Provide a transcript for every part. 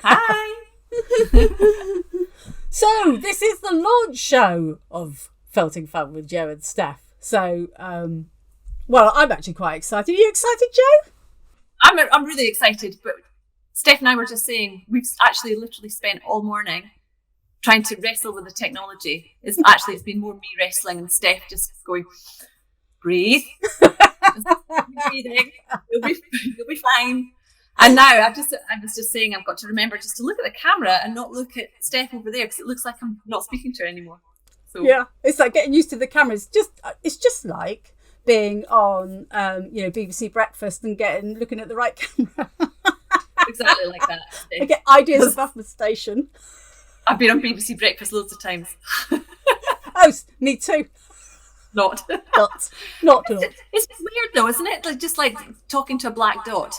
Hi. So this is the launch show of Felting Fun with Jo and Steph. So, well, I'm actually quite excited. Are you excited, Jo? I'm really excited, but Steph and I were just saying we've actually literally spent all morning trying to wrestle with the technology. It's been more me wrestling and Steph just going, breathe, breathing, you'll be fine. And now I was just saying I've got to remember just to look at the camera and not look at Steph over there because it looks like I'm not speaking to her anymore. So yeah, it's like getting used to the camera. It's just like being on BBC Breakfast and looking at the right camera. Exactly like that. I get ideas above the station. I've been on BBC Breakfast loads of times. Oh, me too. Not. Not. It's weird though, isn't it? Like just like talking to a black dot.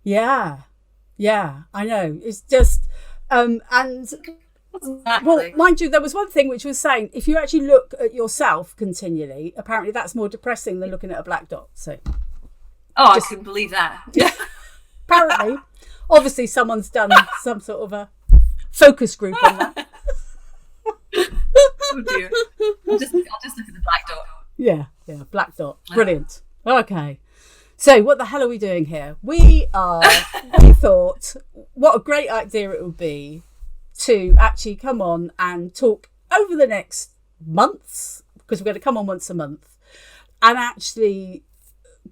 Yeah, I know. It's just, and exactly. Well, mind you, there was one thing which was saying if you actually look at yourself continually, apparently that's more depressing than looking at a black dot. So, I couldn't believe that. Yeah, apparently, obviously, someone's done some sort of a focus group on that. Oh dear! I'll just look at the black dot. Yeah, black dot. Brilliant. Okay. So what the hell are we doing here? We thought what a great idea it would be to actually come on and talk over the next months, because we're going to come on once a month, and actually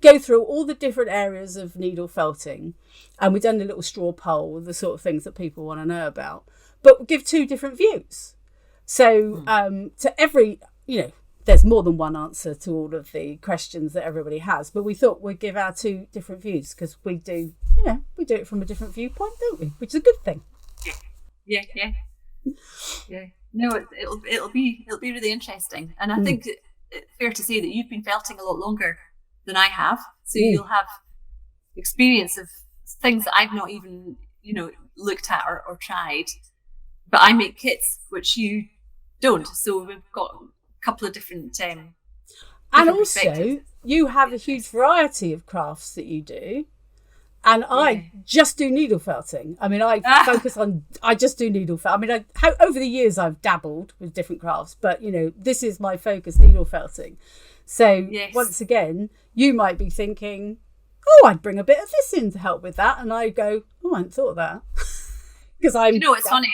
go through all the different areas of needle felting. And we've done a little straw poll, the sort of things that people want to know about, but we'll give two different views. So to every, there's more than one answer to all of the questions that everybody has, but we thought we'd give our two different views because we do it from a different viewpoint, don't we? Which is a good thing. Yeah. No, it'll be really interesting, and I think it's fair to say that you've been felting a lot longer than I have, so you'll have experience of things that I've not even looked at or tried. But I make kits which you don't, so we've got couple of different and also you have a huge variety of crafts that you do, and I just do needle felting. I mean, I just do needle felt. I mean, over the years I've dabbled with different crafts, but this is my focus, needle felting. So once again, you might be thinking, I'd bring a bit of this in to help with that, and I go, I hadn't thought of that because it's funny.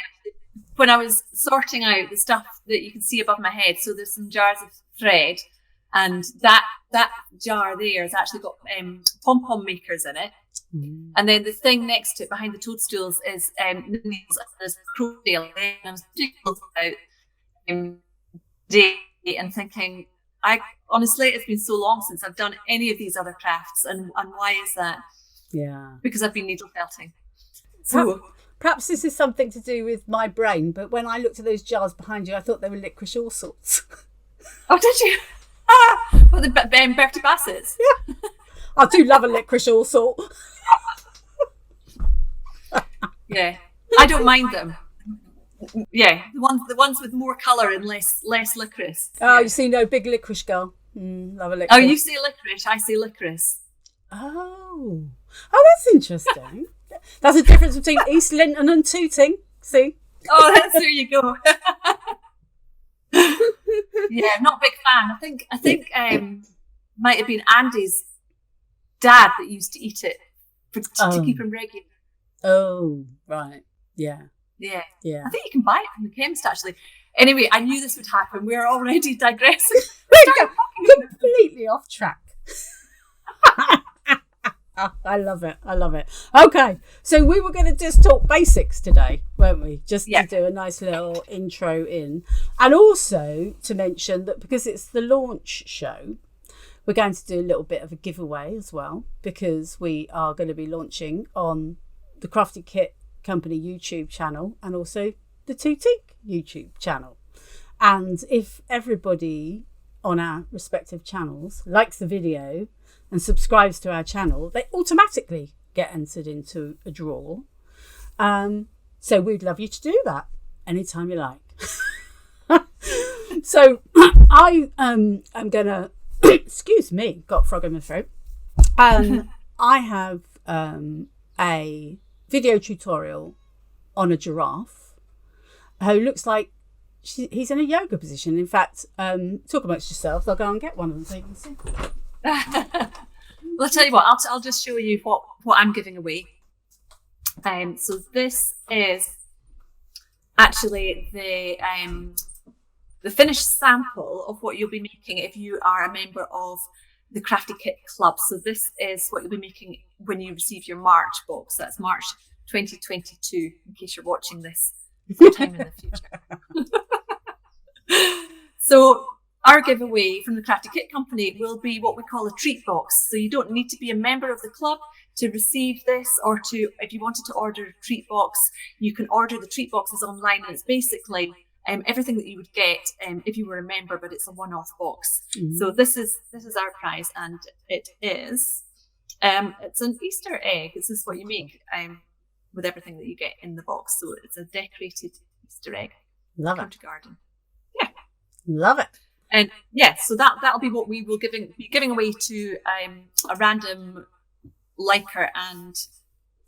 When I was sorting out the stuff that you can see above my head, so there's some jars of thread, and that jar there has actually got pom-pom makers in it. And then the thing next to it behind the toadstools is needles, and there's crochet. And I was thinking about day and thinking, honestly, it's been so long since I've done any of these other crafts, and why is that? Yeah. Because I've been needle felting. So perhaps this is something to do with my brain, but when I looked at those jars behind you, I thought they were licorice all sorts. Oh, did you? Well, the Bertie Bassett's. Yeah. I do love a licorice all sort. Yeah, I don't mind them. Yeah, the ones with more colour and less licorice. Oh, you see, no, big licorice girl. Love a licorice. Oh, you say licorice, I say licorice. Oh, that's interesting. That's the difference between East Linton and Tooting. See? Oh, there you go. Yeah, not a big fan. I think might have been Andy's dad that used to eat it to keep him regular. Oh, right. Yeah. I think you can buy it from the chemist, actually. Anyway, I knew this would happen. We're already digressing. Completely off track. I love it. Okay, so we were going to just talk basics today, weren't we? Just to do a nice little intro in. And also to mention that because it's the launch show, we're going to do a little bit of a giveaway as well, because we are going to be launching on the Crafty Kit Company YouTube channel and also the Tootique YouTube channel. And if everybody on our respective channels likes the video and subscribes to our channel, they automatically get entered into a draw. So we'd love you to do that anytime you like. So I am gonna excuse me, got a frog in my throat. I have a video tutorial on a giraffe who looks like he's in a yoga position. In fact, talk amongst yourselves. I'll go and get one of them so you can see. Well, I'll tell you what. I'll just show you what I'm giving away. So this is actually the finished sample of what you'll be making if you are a member of the Crafty Kit Club. So this is what you'll be making when you receive your March box. That's March 2022, in case you're watching this sometime in the future. So our giveaway from the Crafty Kit Company will be what we call a treat box. So you don't need to be a member of the club to receive this, or if you wanted to order a treat box, you can order the treat boxes online, and it's basically everything that you would get if you were a member, but it's a one-off box. Mm-hmm. So this is our prize, and it is it's an Easter egg. This is what you make with everything that you get in the box. So it's a decorated Easter egg. Love country it. Garden. Yeah, love it. And yeah, so that'll be what we will be giving away to a random liker and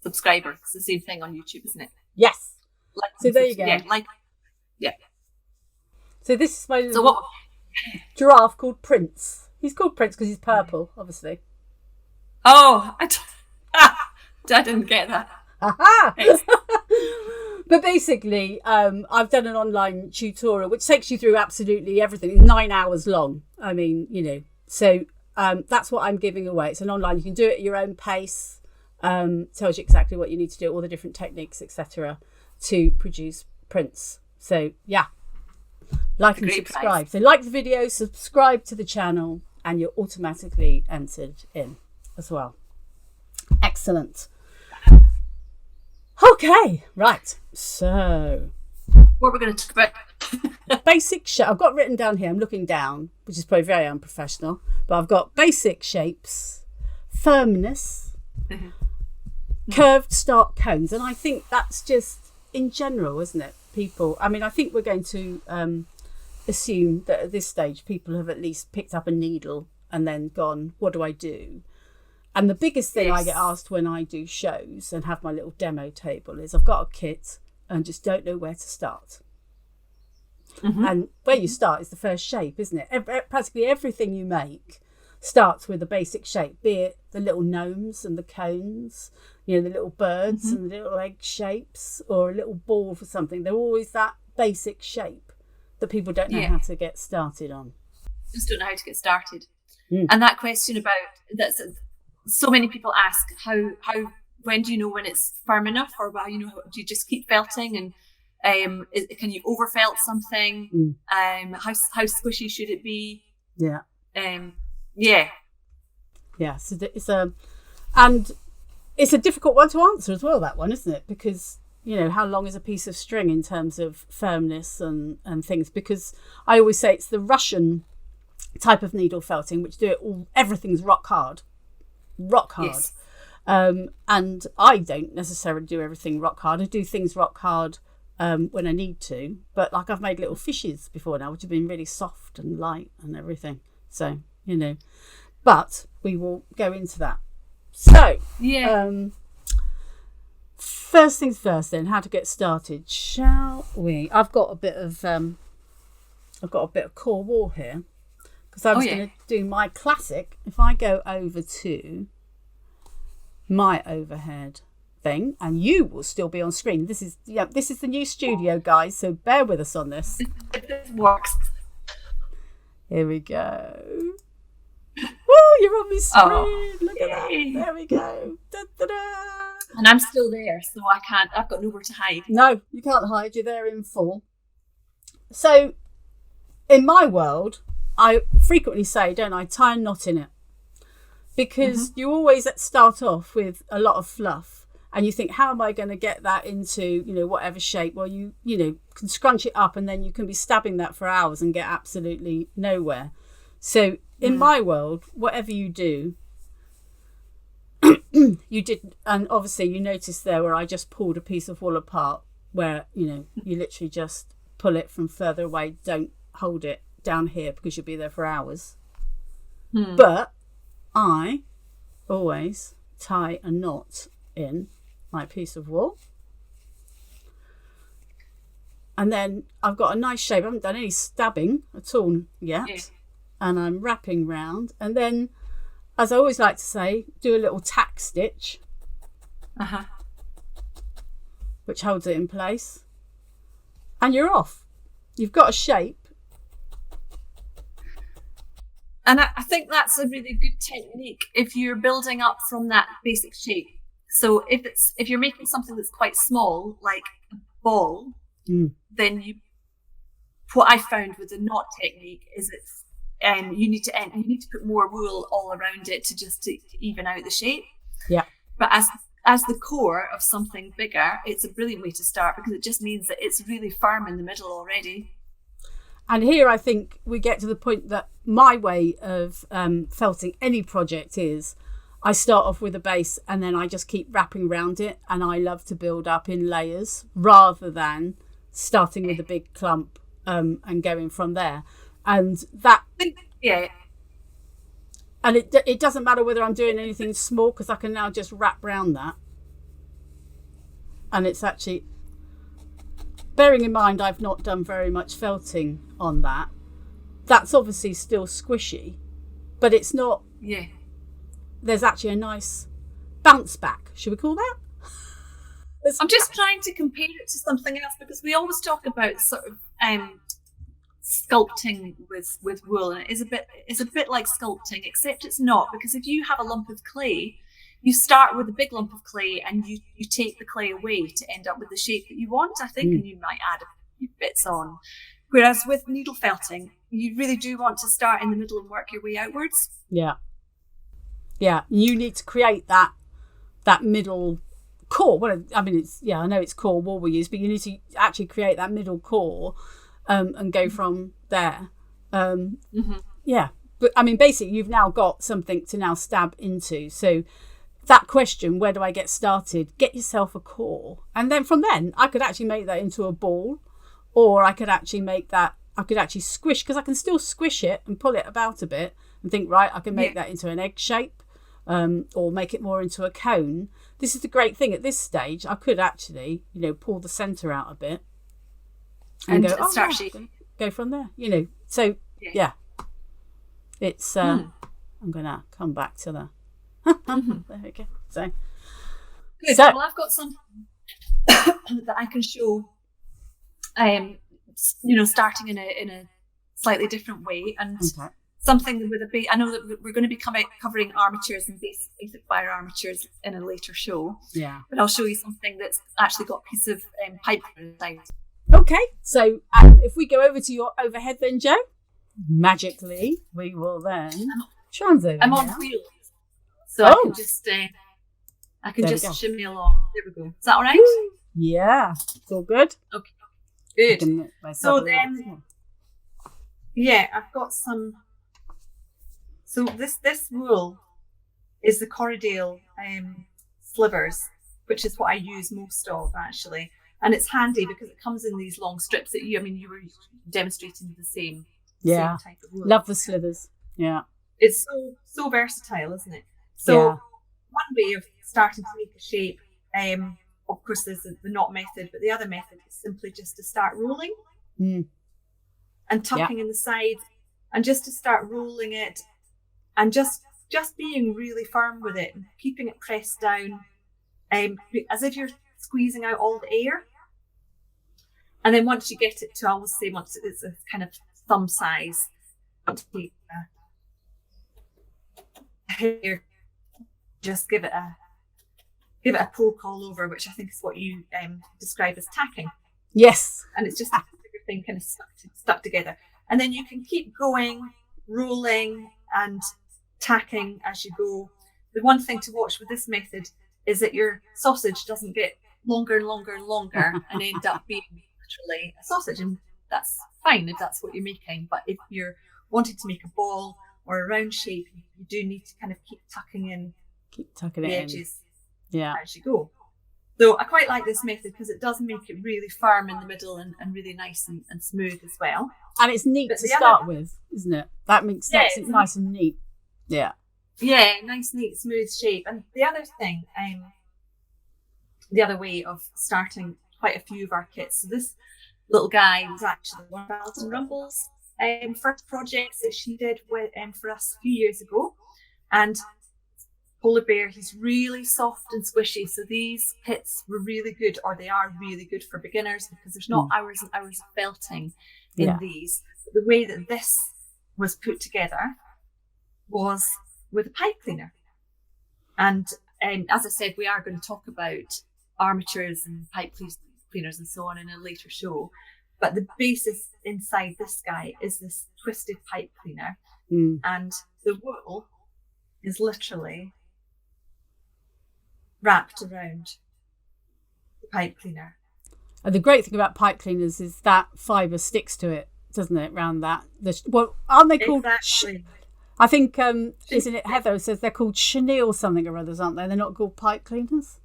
subscriber. It's the same thing on YouTube, isn't it? Yes. Like, so there you go. Yeah. So this is my giraffe called Prince. He's called Prince because he's purple, obviously. Oh, I didn't get that. Aha! But basically, I've done an online tutorial which takes you through absolutely everything. It's 9 hours long. I mean, so that's what I'm giving away. It's an online. You can do it at your own pace. Tells you exactly what you need to do, all the different techniques, etc., to produce prints. So yeah, like and subscribe. Price. So like the video, subscribe to the channel, and you're automatically entered in as well. Excellent. Okay, right. So, what we're going to talk about? Basic shape. I've got written down here. I'm looking down, which is probably very unprofessional, but I've got basic shapes, firmness, curved start cones, and I think that's just in general, isn't it? People. I mean, I think we're going to assume that at this stage, people have at least picked up a needle and then gone, "What do I do?" And the biggest thing I get asked when I do shows and have my little demo table is I've got a kit and just don't know where to start. Mm-hmm. And where you start is the first shape, isn't it? Practically everything you make starts with a basic shape, be it the little gnomes and the cones, the little birds and the little egg shapes, or a little ball for something. They're always that basic shape that people don't know how to get started on. Just don't know how to get started. And that question about that's. So many people ask when do you know when it's firm enough, or do you just keep felting, and can you overfelt something? How squishy should it be? Yeah. So it's a difficult one to answer as well, that one, isn't it? Because how long is a piece of string in terms of firmness and things? Because I always say it's the Russian type of needle felting, which everything's rock hard. Yes. And I don't necessarily do everything rock hard. I do things rock hard when I need to, but like I've made little fishes before now which have been really soft and light and everything, so but we will go into that. So first things first then, how to get started, shall we? I've got a bit of core wall here, because I was going to do my classic. If I go over to my overhead thing, and you will still be on screen. This is the new studio, guys, so bear with us on this. It works. Here we go. Woo, you're on my screen. Look at that. There we go. Da, da, da. And I'm still there, so I've got nowhere to hide. No, you can't hide. You're there in full. So in my world, I frequently say, don't I, tie a knot in it. Because you always start off with a lot of fluff, and you think, how am I going to get that into, whatever shape? Well, you can scrunch it up, and then you can be stabbing that for hours and get absolutely nowhere. So in my world, whatever you do, you did, and obviously you noticed there where I just pulled a piece of wool apart, where, you literally just pull it from further away. Don't hold it down here because you'll be there for hours. But I always tie a knot in my piece of wool. And then I've got a nice shape. I haven't done any stabbing at all yet. Yeah. And I'm wrapping round. And then, as I always like to say, do a little tack stitch. Which holds it in place. And you're off. You've got a shape. And I think that's a really good technique if you're building up from that basic shape. So if you're making something that's quite small, like a ball, then what I found with the knot technique is you need to put more wool all around it to even out the shape. Yeah. But as the core of something bigger, it's a brilliant way to start because it just means that it's really firm in the middle already. And here I think we get to the point that my way of felting any project is I start off with a base and then I just keep wrapping around it, and I love to build up in layers rather than starting with a big clump and going from there. And that... Yeah. And it doesn't matter whether I'm doing anything small because I can now just wrap around that. And it's actually... Bearing in mind I've not done very much felting on that, that's obviously still squishy, but it's not... Yeah. There's actually a nice bounce back, should we call that? I'm just trying to compare it to something else because we always talk about sort of sculpting with wool, and it's a bit like sculpting, except it's not, because if you have a lump of clay, you start with a big lump of clay and you take the clay away to end up with the shape that you want, I think, and you might add a few bits on. Whereas with needle felting, you really do want to start in the middle and work your way outwards. Yeah. Yeah, you need to create that middle core. Well, I mean, I know it's core wool we use, but you need to actually create that middle core and go from there. Yeah, but I mean, basically, you've now got something to now stab into. So that question, where do I get started? Get yourself a core, and then from then, I could actually make that into a ball, or I could actually squish, because I can still squish it and pull it about a bit and think, right, I can make that into an egg shape. Or make it more into a cone. This is the great thing at this stage. I could actually, pull the centre out a bit and go from there. So yeah. It's. I'm gonna come back to the. There we go. So. Good. Well, I've got something that I can show. Starting in a slightly different way, and. Okay. Something with I know that we're going to be covering armatures and basic wire armatures in a later show. Yeah. But I'll show you something that's actually got a piece of pipe inside. Okay. So if we go over to your overhead then, Jo, magically we will then transit. I'm on wheels, so I can just shimmy along. There we go. Is that all right? Woo. Yeah. It's all good. Okay. Good. So then, I've got some. So this wool is the Corriedale slivers, which is what I use most of actually, and it's handy because it comes in these long strips that you were demonstrating the same type of wool. Love the slivers. Yeah, it's so versatile, isn't it? So one way of starting to make a shape, of course, there's the knot method, but the other method is simply just to start rolling and tucking in the sides, and just to start rolling it. And just being really firm with it and keeping it pressed down, as if you're squeezing out all the air. And then once you get it to, I always say, once it's a kind of thumb size, just give it a poke all over, which I think is what you describe as tacking. Yes. And it's just everything kind of stuck together. And then you can keep going, rolling and tacking as you go. The one thing to watch with this method is that your sausage doesn't get longer and longer and longer and end up being literally a sausage, and that's fine if that's what you're making. But if you're wanting to make a ball or a round shape, you do need to kind of keep tucking the edges as you go. So I quite like this method because it does make it really firm in the middle and really nice and smooth as well. And it's neat to start with, isn't it? That makes it nice and neat. Yeah. Yeah, nice, neat, smooth shape. And the other thing the other way of starting quite a few of our kits. So this little guy was actually one of Alison Rumble's first projects that she did for us a few years ago. And polar bear, he's really soft and squishy. So these kits were really good, or they are really good for beginners, because there's not hours and hours of felting in these. But the way that this was put together was with a pipe cleaner. And as I said, we are going to talk about armatures and pipe cleaners and so on in a later show. But the basis inside this guy is this twisted pipe cleaner. And the wool is literally wrapped around the pipe cleaner. And the great thing about pipe cleaners is that fibre sticks to it, doesn't it? Around that. Aren't they called? Exactly. I think, isn't it Heather says they're called chenille something or others, aren't they? They're not called pipe cleaners?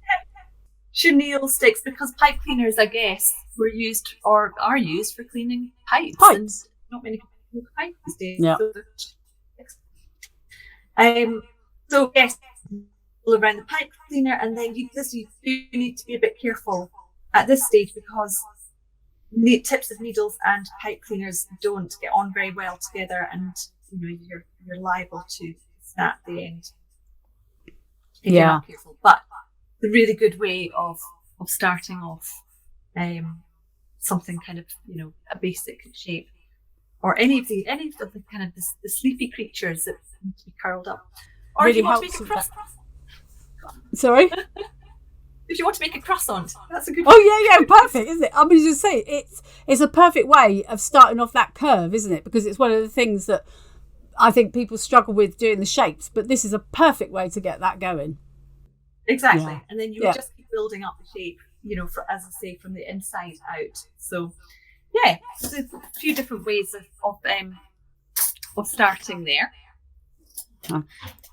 Chenille sticks, because pipe cleaners, I guess, were used or are used for cleaning pipes. And not many people use pipes these days. Yeah. So yes, around the pipe cleaner, and then you do need to be a bit careful at this stage, because tips of needles and pipe cleaners don't get on very well together, and you're liable to snap the end if you're not careful. But the really good way of starting off something kind of a basic shape, or any of the kind of the sleepy creatures that need to be curled up, or really if you want to make a cross. Sorry. If you want to make a croissant, that's a good. Oh yeah, perfect, isn't it? I mean, just say it's a perfect way of starting off that curve, isn't it? Because it's one of the things that I think people struggle with doing the shapes, but this is a perfect way to get that going. Exactly, and then you just keep building up the shape, as I say, from the inside out. So, yeah, there's a few different ways of starting there.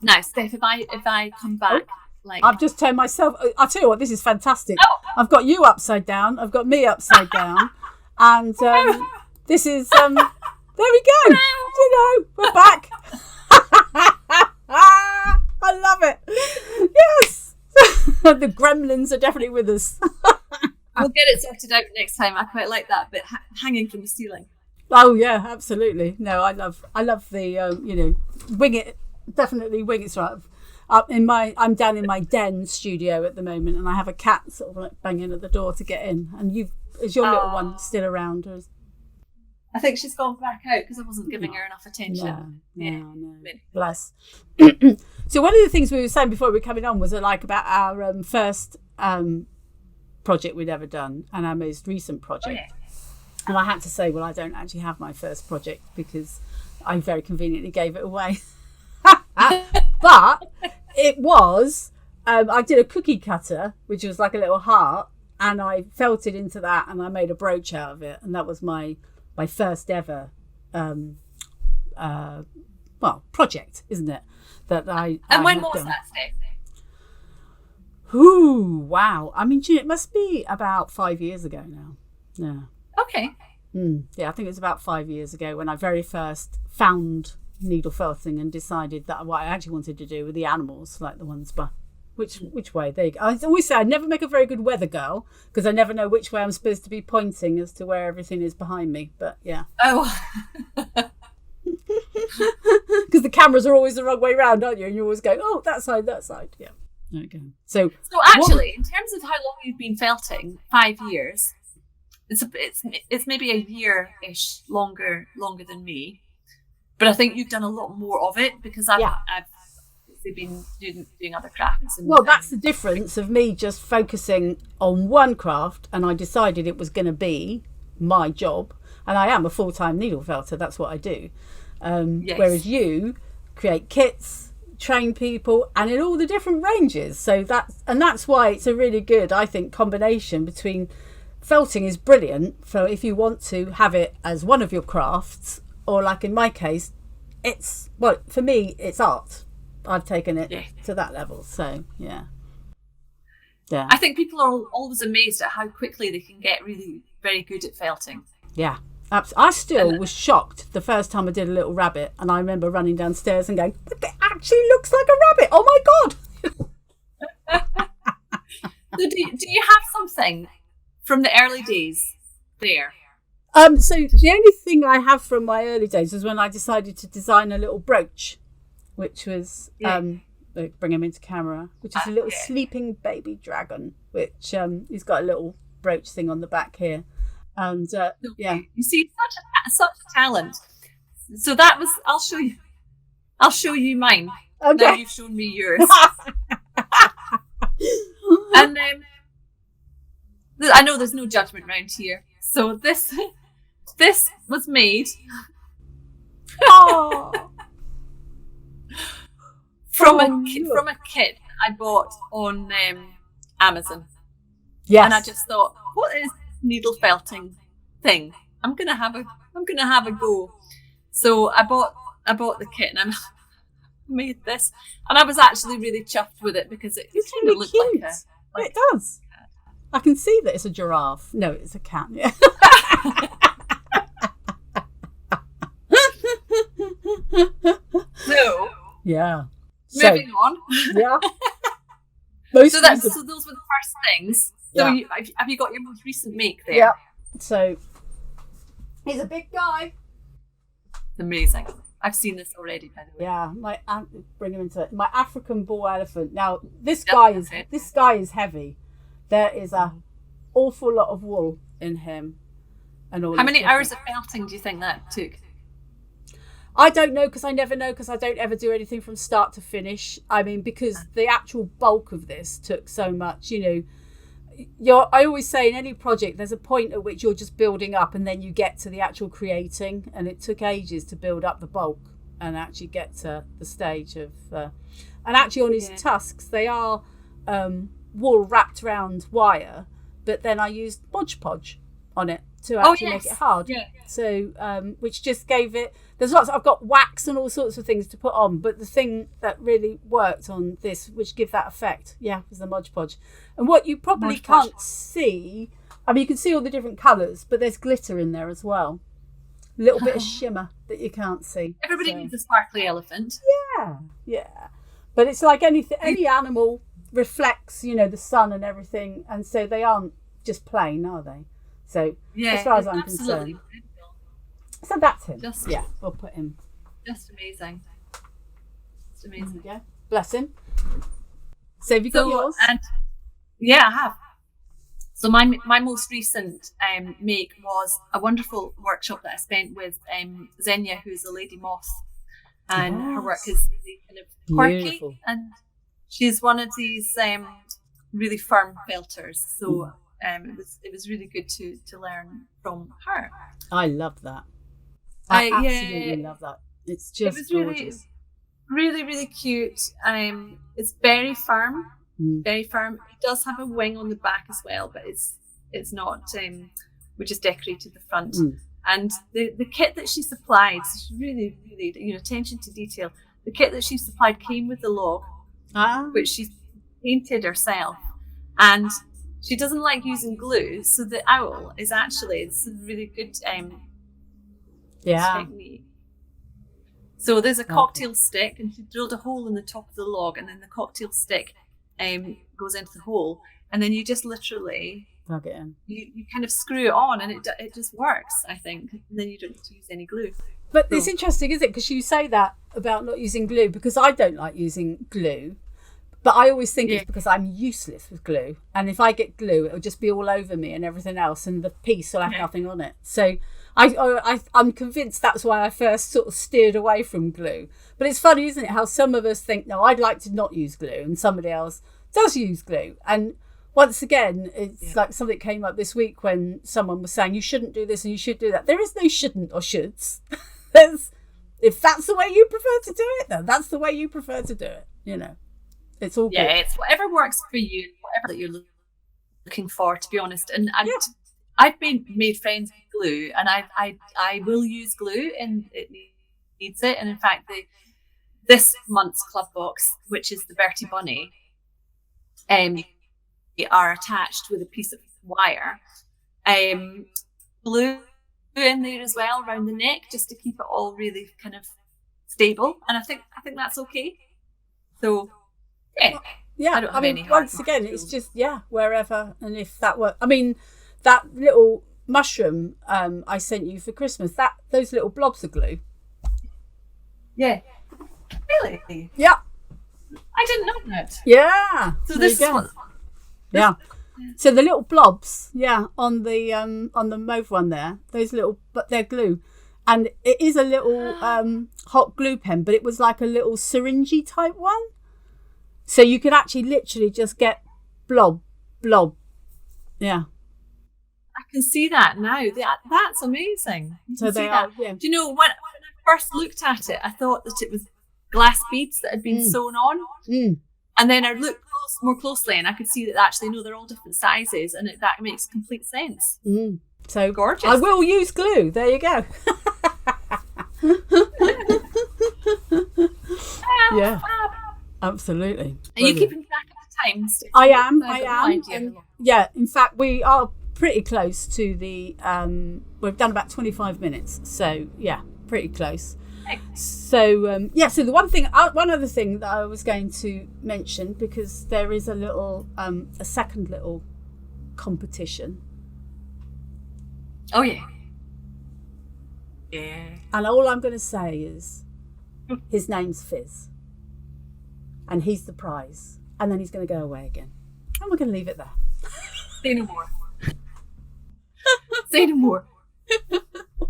Now, Steph, if I come back. I've just turned myself. I'll tell you what, this is fantastic. Oh. I've got you upside down. I've got me upside down, and this is. There we go. We're back. I love it. Yes, the gremlins are definitely with us. We'll get it sorted out next time. I quite like that bit hanging from the ceiling. Oh yeah, absolutely. No, I love the wing it. Definitely wing it right. I'm down in my den studio at the moment, and I have a cat sort of like banging at the door to get in. And is your little one still around? Or I think she's gone back out because I wasn't giving her enough attention. No. Bless. So one of the things we were saying before we were coming on was about our first project we'd ever done, and our most recent project. Oh, yeah. And I had to say, well, I don't actually have my first project because I very conveniently gave it away. But it was, I did a cookie cutter, which was like a little heart, and I felted into that, and I made a brooch out of it, and that was my first ever, project, isn't it? That I. And when was that, Steph? Ooh, wow! I mean, it must be about 5 years ago now. Yeah. Okay. Yeah, I think it was about 5 years ago when I very first found needle felting and decided that what I actually wanted to do with the animals, like the ones, but which way they go. I always say I never make a very good weather girl because I never know which way I'm supposed to be pointing as to where everything is behind me. But yeah. Oh. Because the cameras are always the wrong way round, aren't you? And you always go, oh, that side. Yeah. There you go. So actually, in terms of how long you've been felting, 5 years. It's maybe a year-ish longer than me. But I think you've done a lot more of it because I've been doing other crafts. That's the difference of me just focusing on one craft, and I decided it was going to be my job. And I am a full-time needle felter. That's what I do. Yes. Whereas you create kits, train people, and in all the different ranges. So that's why it's a really good, I think, combination between felting is brilliant for if you want to have it as one of your crafts. Or like in my case, for me, it's art. I've taken it to that level. So, yeah. I think people are always amazed at how quickly they can get really very good at felting. Yeah. I still was shocked the first time I did a little rabbit. And I remember running downstairs and going, it actually looks like a rabbit. Oh, my God. So do you have something from the early days there? So the only thing I have from my early days was when I decided to design a little brooch, which was bring him into camera, which is a little sleeping baby dragon, which he's got a little brooch thing on the back here, and you see such a talent. So that was I'll show you mine. Okay. Now you've shown me yours. And I know there's no judgment round here. So this was made from a kit I bought on Amazon. Yes. And I just thought, what is needle felting thing? I'm gonna have a go. So I bought the kit and I made this, and I was actually really chuffed with it because it kind of looked cute. like it does. I can see that it's a giraffe. No, it's a cat. Yeah. So yeah. Moving on. Yeah. So those were the first things. So Yeah. have you got your most recent make there? Yeah. So he's a big guy. It's amazing. I've seen this already, by the way. Yeah, bring him into it. My African bull elephant. Now this guy is heavy. There is a awful lot of wool in him, and all. How many hours of felting do you think that took? I don't know, because I never know, because I don't ever do anything from start to finish. I mean, because the actual bulk of this took so much. You know, I always say in any project, there's a point at which you're just building up, and then you get to the actual creating. And it took ages to build up the bulk and actually get to the stage of. And actually, on his tusks, they are wool wrapped around wire, but then I used Mod Podge on it to actually make it hard. Yeah. So, which just gave it. There's lots. I've got wax and all sorts of things to put on, but the thing that really worked on this, which give that effect, was the Mod Podge. And what you probably can't see, I mean, you can see all the different colours, but there's glitter in there as well. A little bit of shimmer that you can't see. Everybody needs a sparkly elephant. Yeah. But it's like any animal reflects, the sun and everything, and so they aren't just plain, are they? So as far as I'm concerned. So that's him. We'll put him. Just amazing. Just amazing. Yeah. Bless him. So have you got yours? And I have. So my most recent make was a wonderful workshop that I spent with Xenia, who's a lady moth, and her work is really kind of quirky. Beautiful. And she's one of these really firm felters. So it was really good to learn from her. I love that. I absolutely love that. It's just gorgeous. Really, really cute. It's very firm. Very firm. It does have a wing on the back as well, but it's not. We just decorated the front. And the kit that she supplied, really, really, attention to detail. The kit that she supplied came with the log, which she painted herself, and she doesn't like using glue. So the owl is actually it's a really good technique. So there's a cocktail stick, and she drilled a hole in the top of the log, and then the cocktail stick goes into the hole, and then you just literally plug it in. You kind of screw it on, and it just works. I think, and then you don't need to use any glue. But it's interesting, isn't it? Because you say that about not using glue, because I don't like using glue, but I always think it's because I'm useless with glue, and if I get glue, it'll just be all over me and everything else, and the piece will have nothing on it. So I'm convinced that's why I first sort of steered away from glue. But it's funny, isn't it, how some of us think, no, I'd like to not use glue, and somebody else does use glue. And once again, it's like something came up this week when someone was saying you shouldn't do this and you should do that. There is no shouldn't or shoulds. If that's the way you prefer to do it, then that's the way you prefer to do it. It's all good. Yeah, it's whatever works for you, whatever that you're looking for, to be honest. And I've made friends with glue, and I will use glue, and it needs it. And in fact, this month's club box, which is the Bertie Bunny, are attached with a piece of wire, glue in there as well around the neck, just to keep it all really kind of stable. And I think that's okay. So yeah. I don't have any hard once again, it's just wherever, and if that were, that little mushroom I sent you for Christmas, those little blobs of glue. Yeah. Really? Yeah. I didn't know that. Yeah. So this is what. Yeah. So the little blobs, on the mauve one there, those little, but they're glue, and it is a little hot glue pen, but it was like a little syringy type one, so you could actually literally just get blob. Yeah. I can see that now. That's amazing. So they are. Yeah. Do you know when I first looked at it, I thought that it was glass beads that had been sewn on. And then I looked more closely and I could see that actually, no, they're all different sizes, and that makes complete sense. So gorgeous. I will use glue. There you go. Yeah, absolutely. Are you keeping track of the times? I am. And, in fact, we are pretty close to the, we've done about 25 minutes. So, yeah, pretty close. So so the one other thing that I was going to mention, because there is a second little competition. Oh yeah. And all I'm going to say is his name's Fizz, and he's the prize, and then he's going to go away again, and we're going to leave it there. Say no more. Say no more.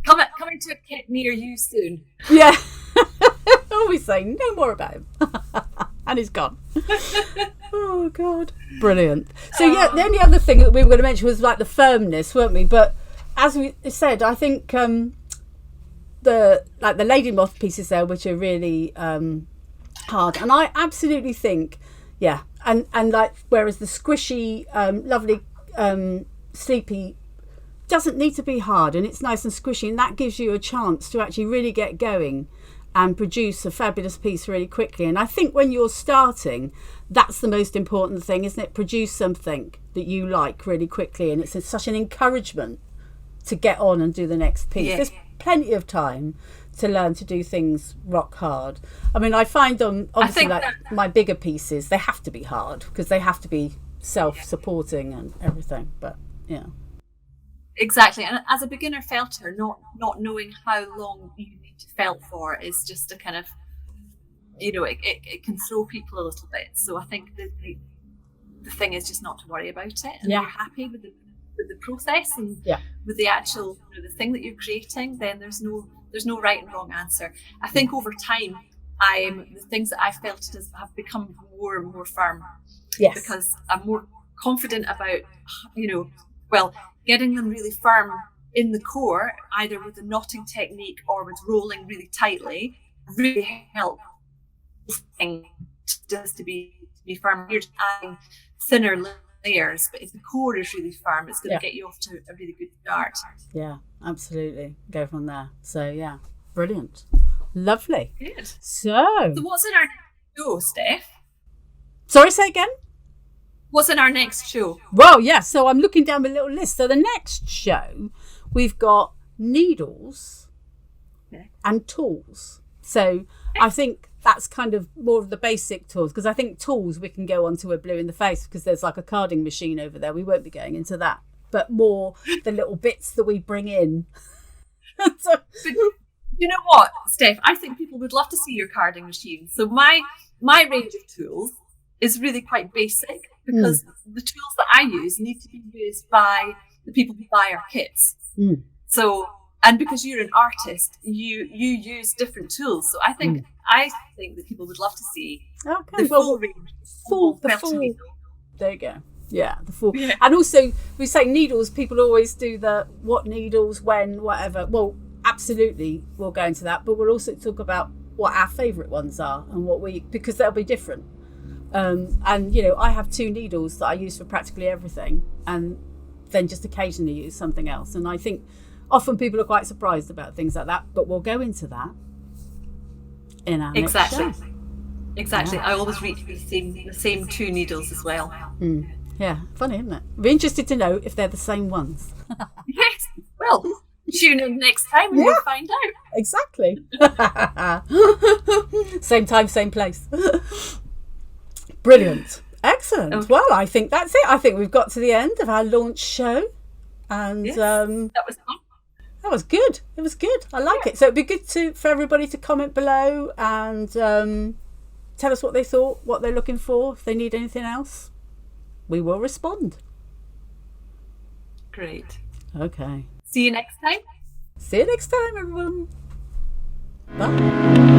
Coming to a kit near you soon. Yeah. Always saying no more about him. And he's gone. Oh, God. Brilliant. So, the only other thing that we were going to mention was like the firmness, weren't we? But as we said, I think the lady moth pieces there, which are really hard. And I absolutely think, and like, whereas the squishy, lovely, sleepy doesn't need to be hard, and it's nice and squishy, and that gives you a chance to actually really get going and produce a fabulous piece really quickly. And I think when you're starting, that's the most important thing, isn't it? Produce something that you like really quickly, and it's such an encouragement to get on and do the next piece. There's plenty of time to learn to do things rock hard. I find obviously my bigger pieces, they have to be hard because they have to be self-supporting and everything, but exactly. And as a beginner felter, not knowing how long you need to felt for is just a kind of, it can throw people a little bit. So I think the thing is just not to worry about it, and you're happy with the process and with the actual the thing that you're creating, then there's no right and wrong answer. I think over time, the things that I felt have become more and more firm. Yes. Because I'm more confident about, getting them really firm in the core, either with the knotting technique or with rolling really tightly, really help just to be firm. You're just adding thinner layers, but if the core is really firm, it's going to get you off to a really good start. Yeah, absolutely. Go from there. So brilliant. Lovely. Good. So what's in our show, Steph? Sorry, say again? What's in our next show? Well, so I'm looking down the little list. So the next show, we've got needles and tools. So I think that's kind of more of the basic tools, because I think tools we can go on to a blue in the face, because there's like a carding machine over there. We won't be going into that, but more the little bits that we bring in. But you know what, Steph? I think people would love to see your carding machine. So my range of tools is really quite basic, because the tools that I use need to be used by the people who buy our kits. So, and because you're an artist, you use different tools. So I think that people would love to see the full range. The full. There you go. Yeah, the full. Yeah. And also, we say needles. People always do the what needles, when, whatever. Well, absolutely, we'll go into that. But we'll also talk about what our favourite ones are and because they'll be different. And I have 2 needles that I use for practically everything, and then just occasionally use something else. And I think often people are quite surprised about things like that, but we'll go into that in our next show. Exactly. I always reach the same 2 needles as well. Yeah, funny, isn't it? Be interested to know if they're the same ones. Yes. Well, tune in next time and you'll find out. Exactly. Same time, same place. Brilliant. Excellent. Okay. Well, I think that's it. I think we've got to the end of our launch show. And Yes, that was fun. that was good. It was good. I like it. So it'd be good for everybody to comment below and tell us what they thought, what they're looking for. If they need anything else, we will respond. Great. Okay. See you next time. See you next time, everyone. Bye.